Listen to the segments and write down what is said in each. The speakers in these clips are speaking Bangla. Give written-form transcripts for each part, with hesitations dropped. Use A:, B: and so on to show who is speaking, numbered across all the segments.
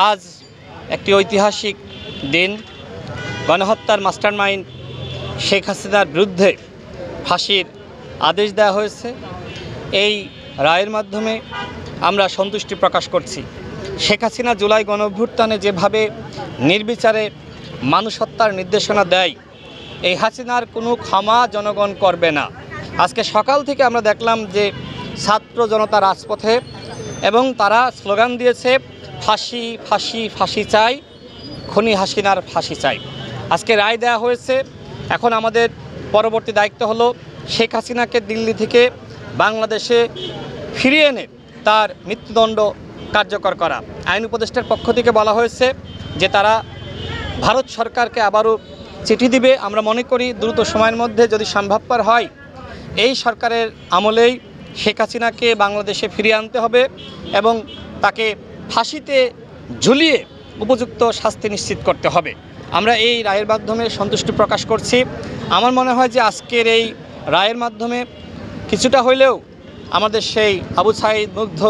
A: আজ একটি ঐতিহাসিক দিন। গণহত্যার মাস্টারমাইন্ড শেখ হাসিনার বিরুদ্ধে ফাঁসির আদেশ দেওয়া হয়েছে। এই রায়ের মাধ্যমে আমরা সন্তুষ্টি প্রকাশ করছি। শেখ হাসিনা জুলাই গণঅভ্যুত্থানে যেভাবে নির্বিচারে মানুষ হত্যার নির্দেশনা দেয়, এই হাসিনার কোনো ক্ষমা জনগণ করবে না। আজকে সকাল থেকে আমরা দেখলাম যে ছাত্র জনতা রাজপথে এবং তারা স্লোগান দিয়েছে, ফাঁসি ফাঁসি ফাঁসি চাই, খুনি হাসিনার ফাঁসি চাই। আজকে রায় দেওয়া হয়েছে। এখন আমাদের পরবর্তী দায়িত্ব হলো শেখ হাসিনাকে দিল্লি থেকে বাংলাদেশে ফিরিয়ে এনে তার মৃত্যুদণ্ড কার্যকর করা। আইন উপদেষ্টার পক্ষ থেকে বলা হয়েছে যে তারা ভারত সরকারকে আবারও চিঠি দিবে। আমরা মনে করি দ্রুত সময়ের মধ্যে যদি সম্ভবপর হয়, এই সরকারের আমলেই শেখ হাসিনাকে বাংলাদেশে ফিরিয়ে আনতে হবে এবং তাকে ফাঁসিতে ঝুলিয়ে উপযুক্ত শাস্তি নিশ্চিত করতে হবে। আমরা এই রায়ের মাধ্যমে সন্তুষ্টি প্রকাশ করছি। আমার মনে হয় যে আজকের এই রায়ের মাধ্যমে কিছুটা হইলেও আমাদের সেই আবু সাঈদ, মুগ্ধ,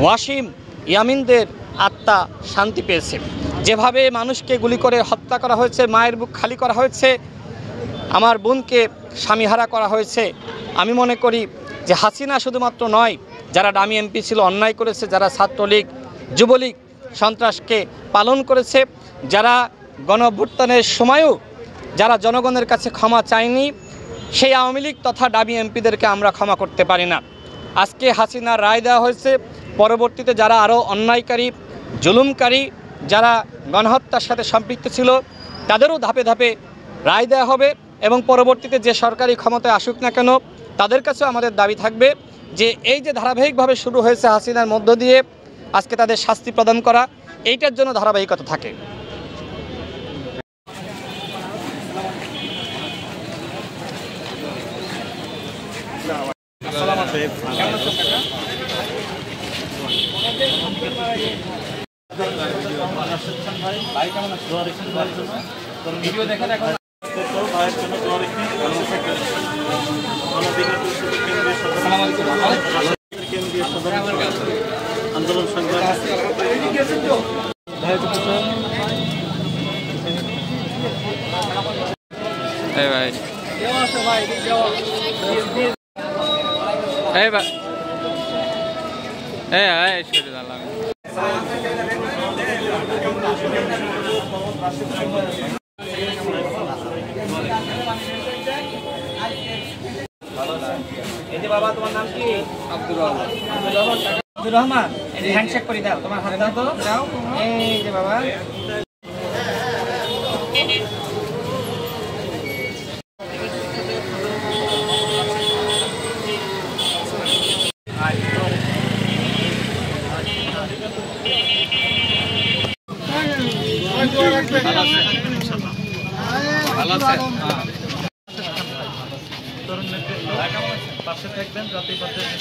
A: ওয়াসিম, ইয়ামিনদের আত্মা শান্তি পেয়েছে। যেভাবে মানুষকে গুলি করে হত্যা করা হয়েছে, মায়ের বুক খালি করা হয়েছে, আমার বোনকে স্বামীহারা করা হয়েছে, আমি মনে করি যে হাসিনা শুধুমাত্র নয়, যারা ডামি এমপি ছিল অন্যায় করেছে, যারা ছাত্রলীগ, যুবলীগ সন্ত্রাসকে পালন করেছে, যারা গণ অভ্যুত্থানের সময়ও যারা জনগণের কাছে ক্ষমা চায়নি, সেই আওয়ামী লীগ তথা ডামি এমপিদেরকে আমরা ক্ষমা করতে পারি না। আজকে হাসিনার রায় দেওয়া হয়েছে। পরবর্তীতে যারা আরও অন্যায়কারী, জুলুমকারী, যারা গণহত্যার সাথে সম্পৃক্ত ছিল, তাদেরও ধাপে ধাপে রায় দেওয়া হবে এবং পরবর্তীতে যে সরকারি ক্ষমতায় আসুক না কেন, তাদের কাছেও আমাদের দাবি থাকবে যে এই যে ধারাবাহিকভাবে শুরু হয়েছে হাসিনার মধ্য দিয়ে আজকে তাদের শাস্তি প্রদান করা, এইটার জন্য ধারাবাহিকতা থাকে। ভিডিও দেখেন এখন আন্দোলন সংগ্রাম বাবা, তোমার নাম কি? আব্দুর রহমান। আব্দুর রহমান, হ্যান্ডশেক করে দাও, তোমার হাত দাও তো, দাও। এই যে বাবা, ভালো আছে। পাশে থাকবেন জাতীয় পর্যায়ে।